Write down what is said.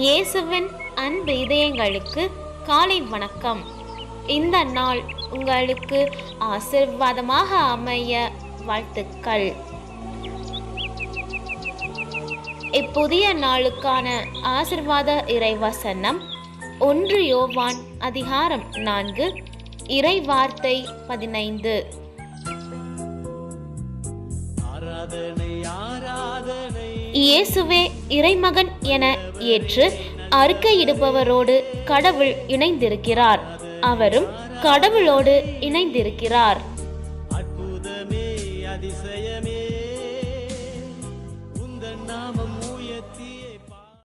இயேசுவின் அன்பு இதயங்களுக்கு காலை வணக்கம். இந்த நாள் உங்களுக்கு ஆசீர்வாதமாக அமைய வாழ்த்துக்கள். இப்புதிய நாளுக்கான ஆசீர்வாத இறைவசனம் 1 யோவான் அதிகாரம் 4 இறை வார்த்தை 15. இயேசுவே இறைமகன் என ஏற்று அறிக்கையிடுபவரோடு கடவுள் இணைந்திருக்கிறார், அவரும் கடவுளோடு இணைந்திருக்கிறார்.